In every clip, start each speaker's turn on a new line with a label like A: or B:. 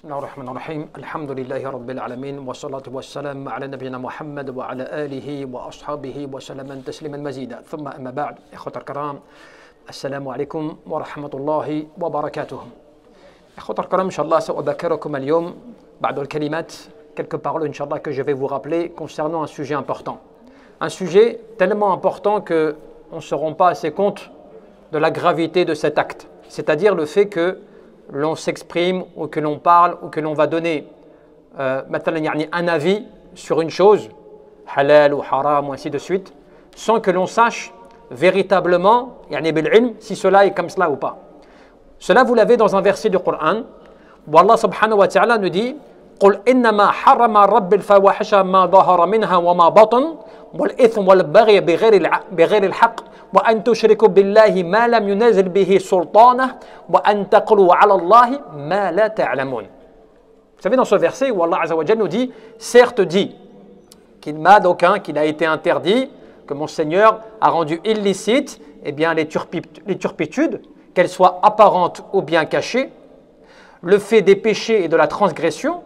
A: بسم الله الرحمن الرحيم الحمد لله رب العالمين والصلاة والسلام على نبينا محمد وعلى آله وأصحابه وسلم تسليما مزيدا ثم أما بعد إخوة الكرام السلام عليكم ورحمة الله وبركاته إخوة الكرام إن شاء الله سأذكركم اليوم بعد الكلمات quelques paroles إن شاء الله que je vais vous rappeler concernant un sujet important, un sujet tellement important que on ne se rend pas assez compte de la gravité de cet acte, c'est-à-dire le fait que l'on s'exprime ou que l'on parle ou que l'on va donner un avis sur une chose, halal ou haram ou ainsi de suite, sans que l'on sache véritablement si cela est comme cela ou pas. Cela vous l'avez dans un verset du Coran où Allah subhanahu wa ta'ala nous dit قل إنما حرم رب الفواحش ما ظهر منها وما بطن والإثم والبغي بغير الحق وأن تشركوا بالله ما لم ينزل به سلطانه وأن تقولوا على الله ما لا تعلمون. Vous savez dans ce verset où Allah Azza wa Jalla nous dit certes dit qu'il a été interdit, que mon Seigneur a rendu illicite les turpitudes, qu'elles soient apparentes ou bien cachées, le fait des péchés et de la transgression,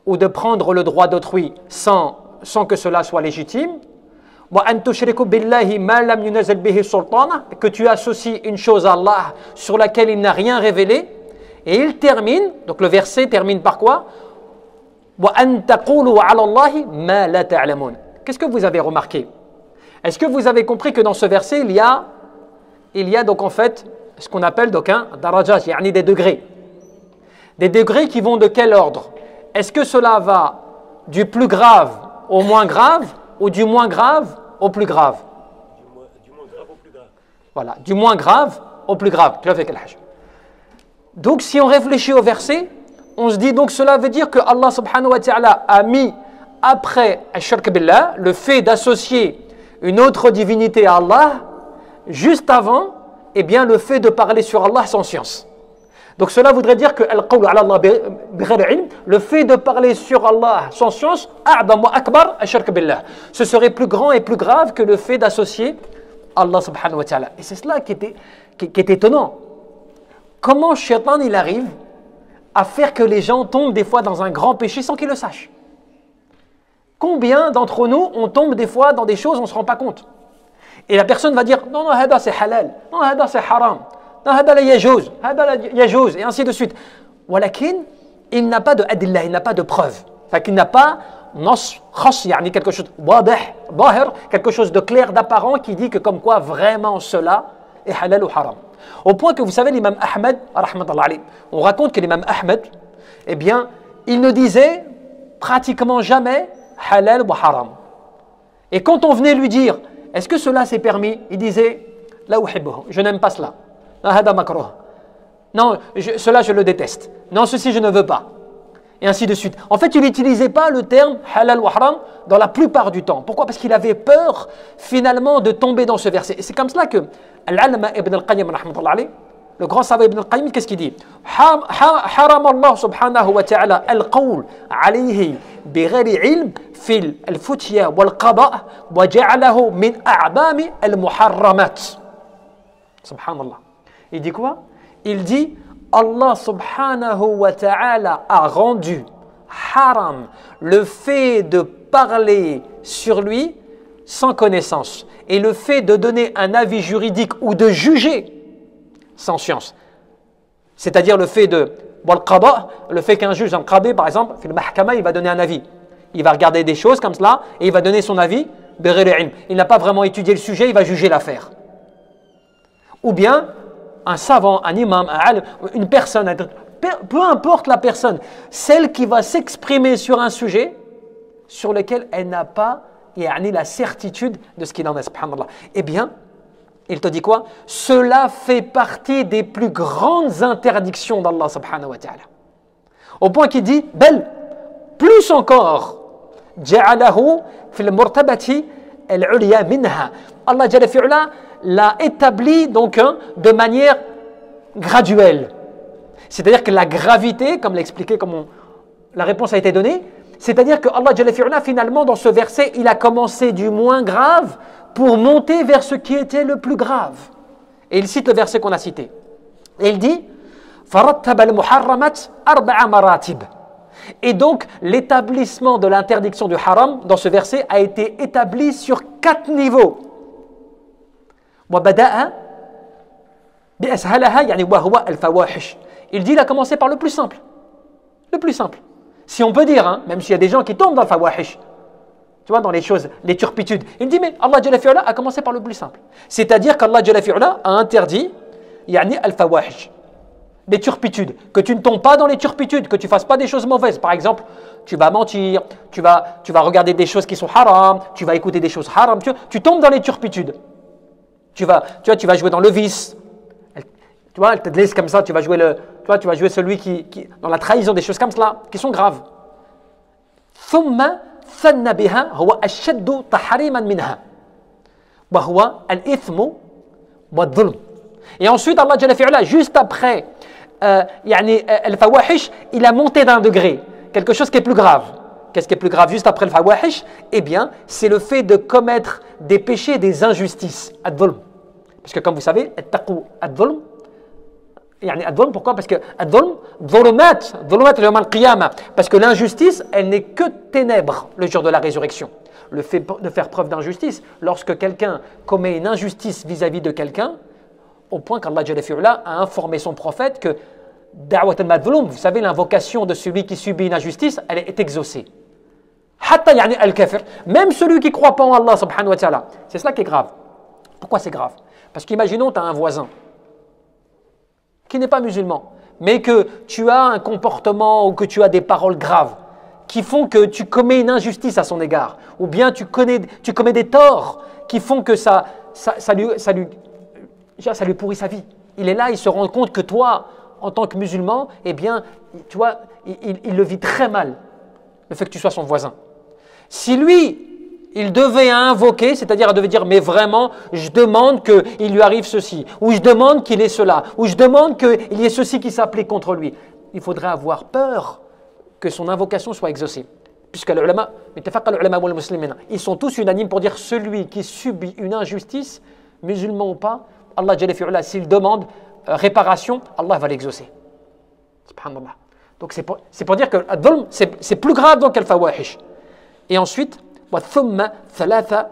A: ou de prendre le droit d'autrui sans que cela soit légitime, que tu associes une chose à Allah sur laquelle il n'a rien révélé. Et il termine, donc le verset termine par quoi? Qu'est-ce que vous avez remarqué? Est-ce que vous avez compris que dans ce verset il y a donc en fait ce qu'on appelle donc un darajat, des degrés. Des degrés qui vont de quel ordre? Est-ce que cela va du plus grave au moins grave ou du moins grave au plus grave?
B: Du moins grave au plus grave.
A: Voilà, du moins grave au plus grave. Donc si on réfléchit au verset, on se dit donc cela veut dire que Allah subhanahu wa ta'ala a mis après ash-shirk billah, le fait d'associer une autre divinité à Allah, juste avant le fait de parler sur Allah sans science. Donc cela voudrait dire que le fait de parler sur Allah sans science, ce serait plus grand et plus grave que le fait d'associer Allah subhanahu wa ta'ala. Et c'est cela qui est étonnant. Comment Shaitan il arrive à faire que les gens tombent des fois dans un grand péché sans qu'ils le sachent? Combien d'entre nous on tombe des fois dans des choses on ne se rend pas compte? Et la personne va dire non, hada c'est halal, non, hada c'est haram. Non, hada la yajouz, et ainsi de suite. Walakin, il n'a pas de adillah, il n'a pas de preuve. Il n'a pas quelque chose quelque chose de clair, d'apparent qui dit que comme quoi vraiment cela est halal ou haram. Au point que vous savez l'imam Ahmed, on raconte que l'imam Ahmed, il ne disait pratiquement jamais halal ou haram. Et quand on venait lui dire, est-ce que cela c'est permis? Il disait, la uhibbuhu, je n'aime pas cela. Non, cela je le déteste. Non, ceci je ne veux pas. Et ainsi de suite. En fait, il n'utilisait pas le terme halal ou haram dans la plupart du temps. Pourquoi? Parce qu'il avait peur finalement de tomber dans ce verset. Et c'est comme cela que Al-Alama ibn al-Qayyim, le grand savant ibn al-Qayyim, qu'est-ce qu'il dit? Haram Allah subhanahu wa ta'ala al-qawl alayhi bighayri ilm fil al-futya wal-qada' wa ja'alahu min a'dami al-muharramat. Subhanallah. Il dit quoi? Il dit Allah subhanahu wa ta'ala a rendu haram le fait de parler sur lui sans connaissance et le fait de donner un avis juridique ou de juger sans science. C'est-à-dire le fait le fait qu'un juge, un qadi par exemple, fil mahkama, il va donner un avis. Il va regarder des choses comme cela et il va donner son avis. Il n'a pas vraiment étudié le sujet, il va juger l'affaire. Ou bien un savant, un imam, une personne, peu importe la personne, celle qui va s'exprimer sur un sujet sur lequel elle n'a pas la certitude de ce qu'il en est, subhanallah. Il te dit quoi? Cela fait partie des plus grandes interdictions d'Allah subhanahu wa ta'ala. Au point qu'il dit, plus encore, ja'alahu fil murtabati al-ulya minha. Allah jalla fi'ala l'a établi donc de manière graduelle. C'est-à-dire que la gravité, comme l'a expliqué, la réponse a été donnée, c'est-à-dire que Allah Jalla fi'ala, finalement dans ce verset, il a commencé du moins grave pour monter vers ce qui était le plus grave. Et il cite le verset qu'on a cité. Et il dit فرتب المحرمات 4 مراتب. Et donc, l'établissement de l'interdiction du haram dans ce verset a été établi sur 4 niveaux. وبدأ بأسهلها يعني وهو الفواحش. Il dit, il a commencé par le plus simple. Le plus simple. Si on peut dire, hein, même s'il y a des gens qui tombent dans le fawahish, tu vois, dans les choses, les turpitudes. Il dit, mais Allah Jalla fi'ala a commencé par le plus simple. C'est-à-dire qu'Allah Jalla fi'ala a interdit, yani al-fawahish, les turpitudes. Que tu ne tombes pas dans les turpitudes, que tu ne fasses pas des choses mauvaises. Par exemple, tu vas mentir, tu vas regarder des choses qui sont haram, tu vas écouter des choses haram, tu tombes dans les turpitudes. Tu vas jouer dans le vice. Tu vois, elle te laisse comme ça, tu vas jouer celui qui dans la trahison, des choses comme cela, qui sont graves. ثم ثنى بها هو أشد تحريما منها وهو الإثم والظلم. Et ensuite, Allah Jalla fi'ala, juste après, le fawahish, il a monté d'un degré, quelque chose qui est plus grave. Qu'est-ce qui est plus grave juste après le fawahish? Eh bien, c'est le fait de commettre des péchés, des injustices. Ad-dhulm. Parce que comme vous savez, attaqu ad-dhulm. Pourquoi? Parce que parce que l'injustice, elle n'est que ténèbres le jour de la résurrection. Le fait de faire preuve d'injustice, lorsque quelqu'un commet une injustice vis-à-vis de quelqu'un, au point qu'Allah Jalla fi'ala a informé son prophète que da'wat al-madhlum, vous savez, l'invocation de celui qui subit une injustice, elle est exaucée. Hatta yani al-kafir, même celui qui ne croit pas en Allah subhanahu wa ta'ala. C'est cela qui est grave. Pourquoi c'est grave? Parce qu'imaginons tu as un voisin qui n'est pas musulman, mais que tu as un comportement ou que tu as des paroles graves qui font que tu commets une injustice à son égard, ou bien tu commets des torts qui font que ça lui pourrit sa vie. Il est là, il se rend compte que toi, en tant que musulman, eh bien, tu vois, il le vit très mal, le fait que tu sois son voisin. Si lui, il devait invoquer, c'est-à-dire il devait dire, mais vraiment, je demande qu'il lui arrive ceci, ou je demande qu'il ait cela, ou je demande qu'il y ait ceci qui s'applique contre lui. Il faudrait avoir peur que son invocation soit exaucée. Puisque les ulama, ils sont tous unanimes pour dire, celui qui subit une injustice, musulman ou pas, Allah Jalla fi'ala, s'il demande réparation, Allah va l'exaucer. Subhanallah. Donc c'est pour dire que c'est plus grave donc qu'al fawahish. Et ensuite, وثم ثلاثة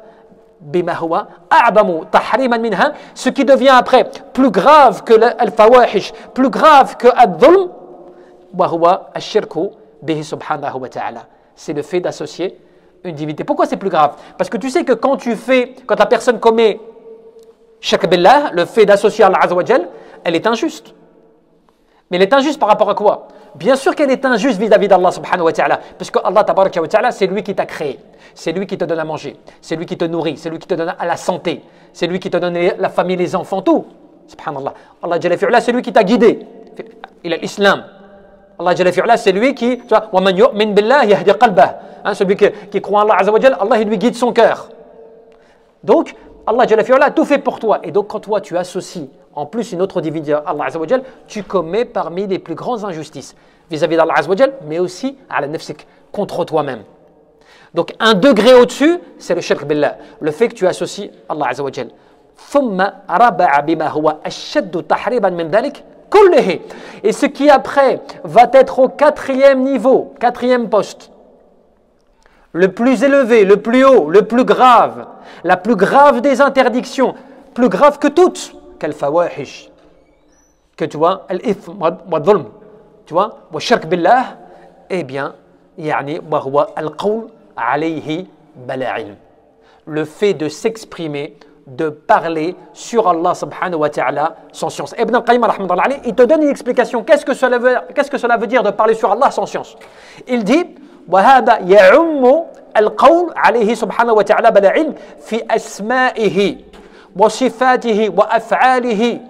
A: بما هو أعظم تحريما منها, ce qui devient après plus grave que al-fawahish, plus grave que al-dhulm, وهو الشرك به سبحانه وتعالى. C'est le fait d'associer une divinité. Pourquoi c'est plus grave? Parce que tu sais que quand la personne commet shirk billah, le fait d'associer Allah Azza wa Jal, elle est injuste. Mais elle est injuste par rapport à quoi? Bien sûr qu'elle est injuste vis-à-vis d'Allah subhanahu wa ta'ala, parce que Allah tabaraka wa ta'ala, c'est lui qui t'a créé, c'est lui qui te donne à manger, c'est lui qui te nourrit, c'est lui qui te donne à la santé, c'est lui qui te donne la famille, les enfants, tout. Subhanallah. Allah Jalla fi'ala, c'est lui qui t'a guidé. Il a l'islam. Allah Jalla fi'ala, c'est lui qui, tu vois, wa man yu'min billah yahdi qalbah. Celui qui croit en Allah Azza wa Jalla, Allah il lui guide son cœur. Donc, Allah Jalla fi'ala a tout fait pour toi. Et donc, quand toi tu associes en plus une autre divinité, Allah Azza wa Jal, tu commets parmi les plus grandes injustices vis-à-vis d'Allah Azza wa Jal, mais aussi ala nafsik, contre toi-même. Donc un degré au-dessus, c'est le shirk billah, le fait que tu associes Allah Azza wa Jal. ثم ربع بما هو أشد تحريبا من ذلك كله. Et ce qui après va être au 4e niveau, 4e poste, le plus élevé, le plus haut, le plus grave, la plus grave des interdictions, plus grave que toutes, كالفواحش, que tu vois, الإثم والظلم, tu vois, والشرك بالله, eh bien, يعني وهو القول عليه بلا علم, le fait de s'exprimer, de parler sur Allah subhanahu wa ta'ala sans science. Ibn al-Qayyim rahmatullahi alayhi, il te donne une explication. Qu'est-ce que cela veut dire de parler sur Allah sans science? Il dit وهذا يعم القول عليه سبحانه وتعالى بلا علم في أسمائه وصفاته وأفعاله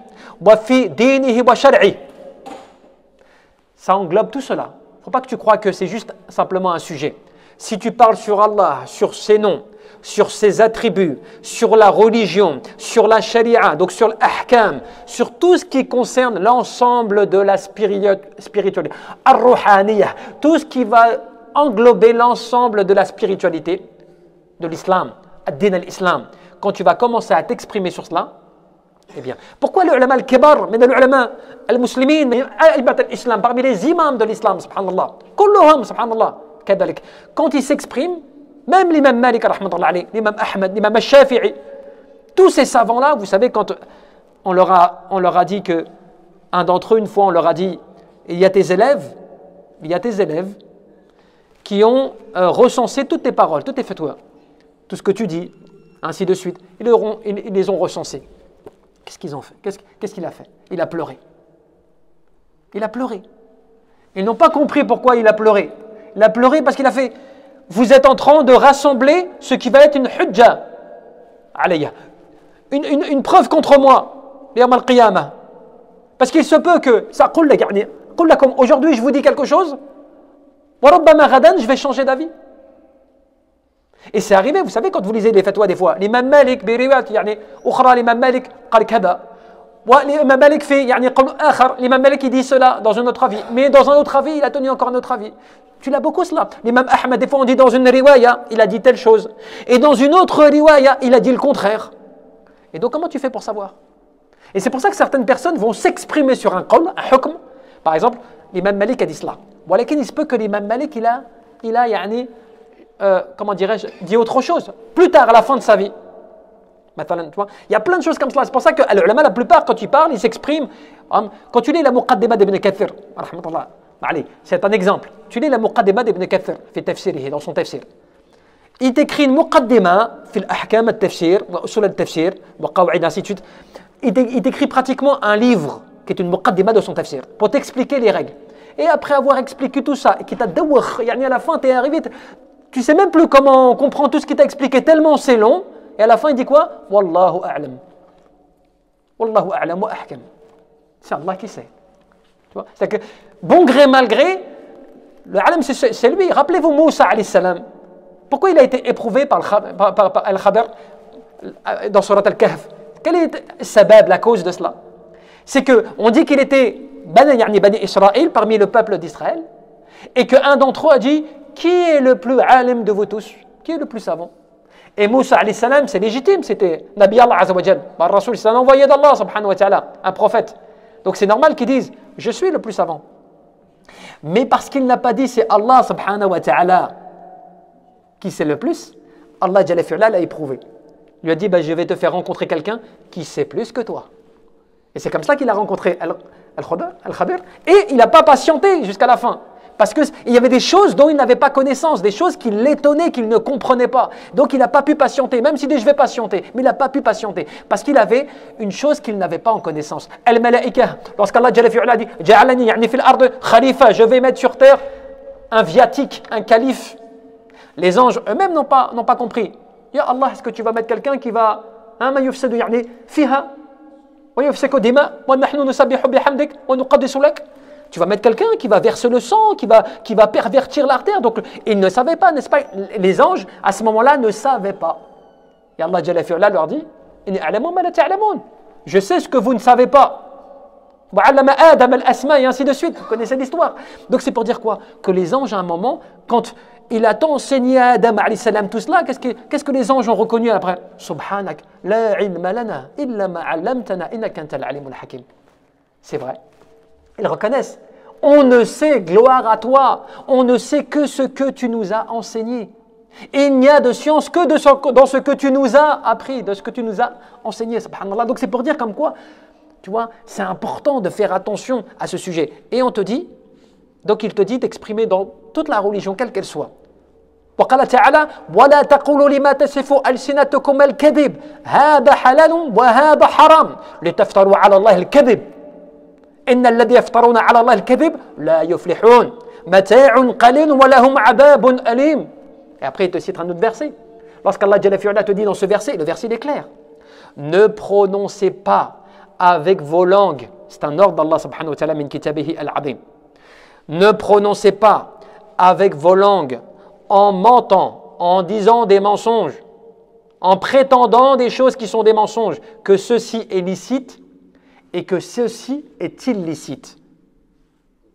A: وفي دينه وشرعه. Ça englobe tout cela. Il ne faut pas que tu crois que c'est juste simplement un sujet. Si tu parles sur Allah, sur ses noms, sur ses attributs, sur la religion, sur la sharia, donc sur l'ahkam, sur tout ce qui concerne l'ensemble de la spiritualité, ar-ruhaniyah, tout ce qui va englober l'ensemble de la spiritualité de l'islam, ad-din al-islam. Quand tu vas commencer à t'exprimer sur cela, Eh bien, pourquoi les ulama al-kibar, mais les ulama al-muslimin, l'islam, parmi les imams de l'islam, subhanallah, kulluhum, subhanallah, kadalik, quand ils s'expriment, même l'imam Malik, l'imam Ahmed, l'imam al-Shafi'i, tous ces savants-là, vous savez, quand on leur a dit que, un d'entre eux, une fois, on leur a dit, il y a tes élèves qui ont recensé toutes tes paroles, toutes tes fatwas, tout ce que tu dis, ainsi de suite. Ils les ont recensés. Qu'est-ce qu'ils ont fait? Qu'est-ce qu'il a fait? Il a pleuré. Il a pleuré. Ils n'ont pas compris pourquoi il a pleuré. Il a pleuré parce qu'il a fait, vous êtes en train de rassembler ce qui va être une hujja, alayya, une preuve contre moi, yawm al-qiyamah. Parce qu'il se peut que, ça, aujourd'hui je vous dis quelque chose, je vais changer d'avis. Et c'est arrivé, vous savez, quand vous lisez les fatwas des fois, l'imam Malik, l'imam Malik, l'imam Malik fait, l'imam Malik il dit cela dans un autre avis, mais dans un autre avis, il a tenu encore un autre avis. Tu l'as beaucoup cela. L'imam Ahmed, des fois on dit dans une riwaya, il a dit telle chose, et dans une autre riwaya, il a dit le contraire. Et donc comment tu fais pour savoir? Et c'est pour ça que certaines personnes vont s'exprimer sur un qawl, un hukm. Par exemple, l'imam Malik a dit cela. Il se peut que l'imam Malik, il a comment dirais-je, dit autre chose, plus tard, à la fin de sa vie. Il y a plein de choses comme cela. C'est pour ça que les ulama, la plupart, quand ils parlent, ils s'expriment. Quand tu lis la Muqaddimah d'Ibn Kathir, c'est un exemple. Tu lis la Muqaddimah d'Ibn Kathir, dans son tafsir. Il t'écrit une Muqaddimah, fil ahkam al-tafsir, wa usul al-tafsir, wa qaw'id, ainsi de suite. Il t'écrit pratiquement un livre qui est une Muqaddimah de son tafsir, pour t'expliquer les règles. Et après avoir expliqué tout ça, et qui t'a dawakh, à la fin, tu es arrivé. Tu ne sais même plus comment on comprend tout ce qu'il t'a expliqué, tellement c'est long. Et à la fin, il dit quoi? Wallahu a'lam. Wallahu a'lam wa ahkam. C'est Allah qui sait. C'est-à-dire que, bon gré, mal gré, le alam, c'est lui. Rappelez-vous Moussa, alayhi salam. Pourquoi il a été éprouvé par Al-Khadir dans Surat Al-Kahf? Quel est sabab, la cause de cela? C'est qu'on dit qu'il était Bani Israël, parmi le peuple d'Israël, et qu'un d'entre eux a dit: qui est le plus alim de vous tous? Qui est le plus savant? Et Moussa alayhi salam, c'est légitime, c'était Nabi Allah azza wa jal, Rasul, c'est un envoyé d'Allah subhanahu wa ta'ala, un prophète. Donc c'est normal qu'ils disent: je suis le plus savant. Mais parce qu'il n'a pas dit c'est Allah subhanahu wa ta'ala qui sait le plus, Allah jalla fi'ala l'a éprouvé. Il lui a dit: je vais te faire rencontrer quelqu'un qui sait plus que toi. Et c'est comme ça qu'il a rencontré Al-Khadir. Et il n'a pas patienté jusqu'à la fin. Parce qu'il y avait des choses dont il n'avait pas connaissance, des choses qui l'étonnaient, qu'il ne comprenait pas. Donc il n'a pas pu patienter, même s'il dit: je vais patienter. Mais il n'a pas pu patienter, parce qu'il avait une chose qu'il n'avait pas en connaissance. Al-Malaika, lorsqu'Allah a dit: Ja'alani yani fil ard khalifa, je vais mettre sur terre un viatique, un calife. Les anges eux-mêmes n'ont pas compris. Ya Allah, est-ce que tu vas mettre quelqu'un qui va ma yufsadu yani fiha wa yufsiku dima wa nahnu nusabbihu bihamdik wa nuqaddisu lak? Tu vas mettre quelqu'un qui va verser le sang, qui va pervertir l'artère. Donc, ils ne savaient pas, n'est-ce pas? Les anges, à ce moment-là, ne savaient pas. Et Allah Jalla fi'ala leur dit: je sais ce que vous ne savez pas. Et ainsi de suite. Vous connaissez l'histoire. Donc, c'est pour dire quoi? Que les anges, à un moment, quand il a tant enseigné à Adam, alayhi salam, tout cela, qu'est-ce que les anges ont reconnu après? Subhanak, la ilma lana illa ma 'allamtana innaka antal alimul hakim. C'est vrai. Ils reconnaissent. On ne sait, gloire à toi, on ne sait que ce que tu nous as enseigné. Et il n'y a de science que dans ce que tu nous as appris, de ce que tu nous as enseigné. Subhanallah. Donc c'est pour dire comme quoi, tu vois, c'est important de faire attention à ce sujet. Et on te dit, donc il te dit d'exprimer dans toute la religion, quelle qu'elle soit. وقال تعالى ولا تقولوا لما تصف ألسنتكم الكذب هذا حلال وهذا حرام لتفتروا على الله الكذب إن الذي يفترون على الله الكذب لا يفلحون متاع قليل ولهم عذاب أليم. Et après il te cite un autre verset. Lorsqu'Allah Jalla fi'ala te dit dans ce verset, le verset il est clair: ne prononcez pas avec vos langues, c'est un ordre d'Allah subhanahu wa ta'ala min kitabihi al-azim. Ne prononcez pas avec vos langues en mentant, en disant des mensonges, en prétendant des choses qui sont des mensonges, que ceci est licite et que ceci est illicite.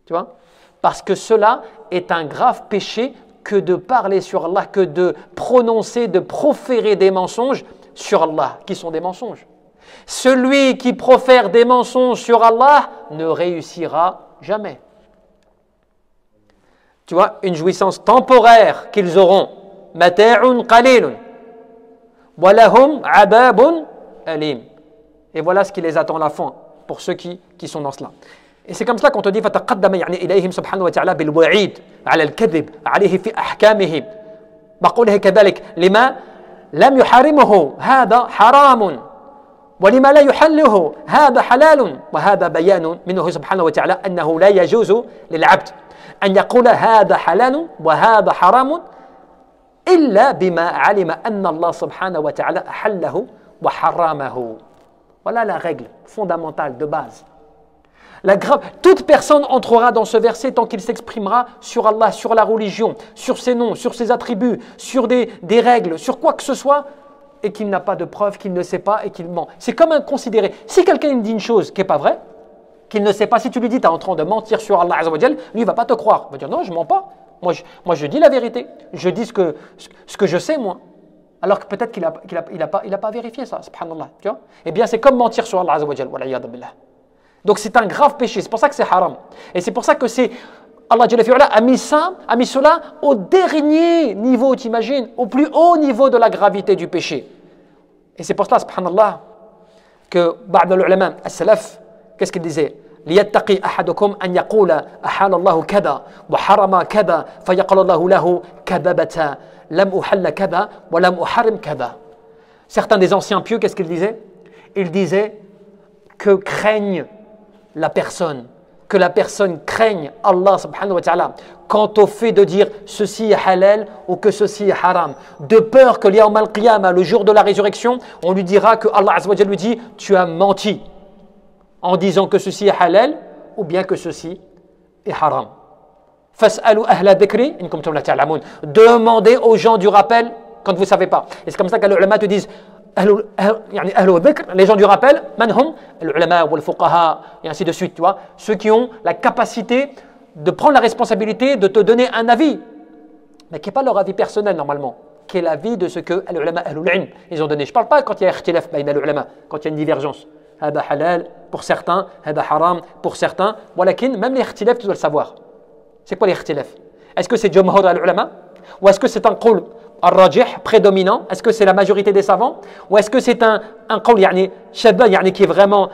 A: Tu vois? Parce que cela est un grave péché que de parler sur Allah, que de prononcer, de proférer des mensonges sur Allah, qui sont des mensonges. Celui qui profère des mensonges sur Allah ne réussira jamais. Tu vois, une jouissance temporaire qu'ils auront. Mata'un qalilun. Wa lahum 'adabun alim. Et voilà ce qui les attend à la fin pour ceux qui sont dans cela. Et c'est comme cela qu'on te dit فتقدم يعني إليهم سبحانه وتعالى بالوعيد على الكذب عليه في أحكامه. بقوله كذلك لما لم يحرمه هذا حرام ولما لا يحله هذا حلال وهذا بيان منه سبحانه وتعالى أنه لا يجوز للعبد أن يقول هذا حلال وهذا حرام إلا بما علم أن الله سبحانه وتعالى أحله وحرمه. Voilà la règle fondamentale de base. Toute personne entrera dans ce verset tant qu'il s'exprimera sur Allah, sur la religion, sur ses noms, sur ses attributs, sur des règles, sur quoi que ce soit, et qu'il n'a pas de preuve, qu'il ne sait pas et qu'il ment. C'est comme un considéré. Si quelqu'un dit une chose qui n'est pas vraie, qu'il ne sait pas, si tu lui dis tu es en train de mentir sur Allah Azza wa Jal, lui il ne va pas te croire. Il va dire non, je ne mens pas. Moi je dis la vérité. Je dis ce que je sais moi. Alors que peut-être qu'il n'a pas vérifié ça, subhanallah. Tu vois? Eh bien c'est comme mentir sur Allah Azza wa Jal. Wal'iyadu billah. Donc c'est un grave péché, c'est pour ça que c'est haram. Et c'est pour ça que Allah Jalla fi'ala a mis cela au dernier niveau, t'imagines, au plus haut niveau de la gravité du péché. Et c'est pour cela, subhanallah, que ba'd al-ulama, as-salaf, qu'est-ce qu'il disait? ليتقي أحدكم أن يقول أحال الله كذا وحرم كذا فيقول الله له كذبت لم أحل كذا ولم أحرم كذا. Certains des anciens pieux, qu'est-ce qu'ils disaient? Ils disaient que craignent la personne, que la personne craigne Allah subhanahu wa ta'ala quant au fait de dire ceci est halal ou que ceci est haram, de peur que l'yawm al-qiyamah, le jour de la résurrection, on lui dira que Allah azza wa jalla lui dit tu as menti en disant que ceci est halal ou bien que ceci est haram. Fas'alu ahla dhikri in kuntum la ta'lamun. Demandez aux gens du rappel quand vous ne savez pas. Et c'est comme ça que les ulama te disent les gens du rappel, manhum, les ulama ou les fuqaha, et ainsi de suite, tu vois, ceux qui ont la capacité de prendre la responsabilité de te donner un avis, mais qui n'est pas leur avis personnel normalement, qui est l'avis de ce que les ulama ahlul ilm ils ont donné. Je ne parle pas quand il y a ikhtilaf bayna les ulama, quand il y a une divergence. Hada halal pour certains, hada haram pour certains, walakin, même les ikhtilaf, tu dois le savoir. C'est quoi les ikhtilaf? Est-ce que c'est jumhur al-ulama ou est-ce que c'est un qawl al-rajih prédominant? Est-ce que c'est la majorité des savants ou est-ce que c'est un qawl shadda qui est vraiment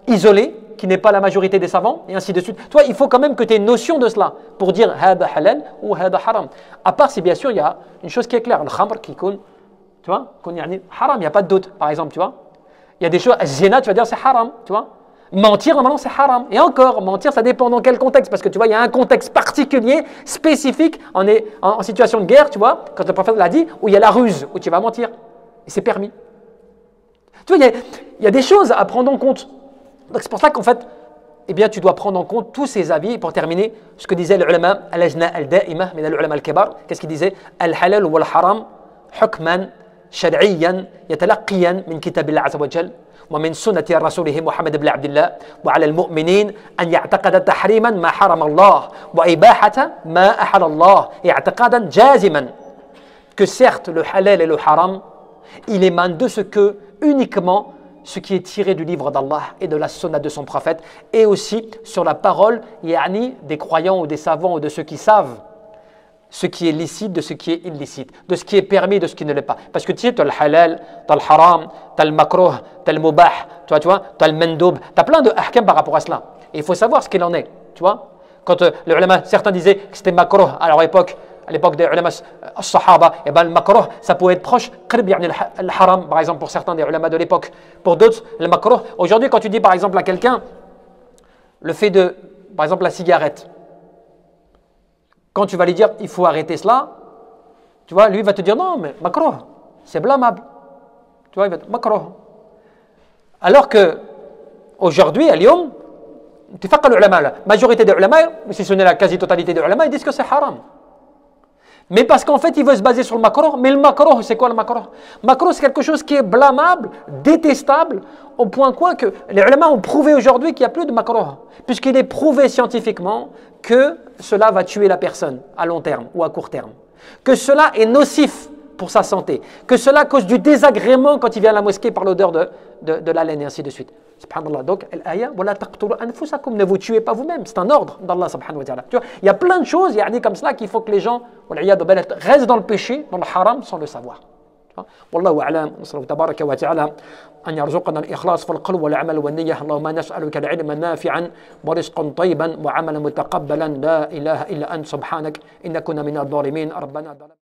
A: isolé, qui n'est pas la majorité des savants et ainsi de suite? Toi, il faut quand même que tu aies une notion de cela pour dire hada halal ou hada haram. À part si bien sûr il y a une chose qui est claire, le khamr qui compte, tu vois, haram, il n'y a pas de doute par exemple, tu vois. Il y a des choses, zina, tu vas dire c'est haram, tu vois. Mentir, normalement, c'est haram. Et encore, mentir, ça dépend dans quel contexte. Parce que tu vois, il y a un contexte particulier, spécifique. On est en situation de guerre, tu vois, quand le prophète l'a dit, où il y a la ruse, où tu vas mentir. Et c'est permis. Tu vois, il y a des choses à prendre en compte. Donc c'est pour ça qu'en fait, eh bien, tu dois prendre en compte tous ces avis. Et pour terminer, ce que disait l'ulama, al-ajna al-da'ima, min al-ulama al-kibar, qu'est-ce qu'il disait? Al-halal wal haram, hukman, shar'iyyan, yatalaqqiyan min kitabillah azza wa jal. ومن سنة رسوله محمد بن عبد الله وعلى المؤمنين أن يعتقد تحريما ما حرم الله وإباحة ما أحل الله اعتقادا جازما que certes le halal et le haram il émane de ce que uniquement ce qui est tiré du livre d'Allah et de la sunna de son prophète et aussi sur la parole des croyants ou des savants ou de ceux qui savent ce qui est licite de ce qui est illicite, de ce qui est permis de ce qui ne l'est pas. Parce que tu sais, tu as le halal, tu as le haram, tu as le makruh, tu as le mubah, tu vois, tu as le mandoub, tu as plein de ahkam par rapport à cela. Et il faut savoir ce qu'il en est, tu vois. Quand les ulama, certains disaient que c'était makruh à leur époque, à l'époque des ulama sahaba, et ben le makruh, ça pouvait être proche, le haram, par exemple, pour certains des ulama de l'époque. Pour d'autres, le makruh. Aujourd'hui, quand tu dis par exemple à quelqu'un, le fait de, par exemple, la cigarette, quand tu vas lui dire il faut arrêter cela, tu vois, lui va te dire non, mais makruh, c'est blâmable. Tu vois, il va te dire makruh. Alors que aujourd'hui, à Lyon, la majorité des ulama, si ce n'est la quasi-totalité des ulama, ils disent que c'est haram. Mais parce qu'en fait, il veut se baser sur le makruh. Mais le makruh, c'est quoi le makruh? Makruh, c'est quelque chose qui est blâmable, détestable, au point quoi que les ulama ont prouvé aujourd'hui qu'il n'y a plus de makruh. Puisqu'il est prouvé scientifiquement que cela va tuer la personne à long terme ou à court terme. Que cela est nocif pour sa santé, que cela cause du désagrément quand il vient à la mosquée par l'odeur de la laine et ainsi de suite. Subhanallah. Donc, l'aya, wala taqtulu anfusakum, ne vous tuez pas vous-même. C'est un ordre d'Allah subhanahu wa ta'ala. Tu vois, il y a plein de choses, comme cela, qu'il faut que les gens, restent dans le péché, dans le haram, sans le savoir. والله أعلم. نسأل الله تبارك وتعالى أن يرزقنا الإخلاص في القلب والعمل والنية. اللهم نسألك العلم نافعا ورزقا طيبا وعملا متقبلا. لا إله إلا أنت سبحانك إن كنا من الظالمين. ربنا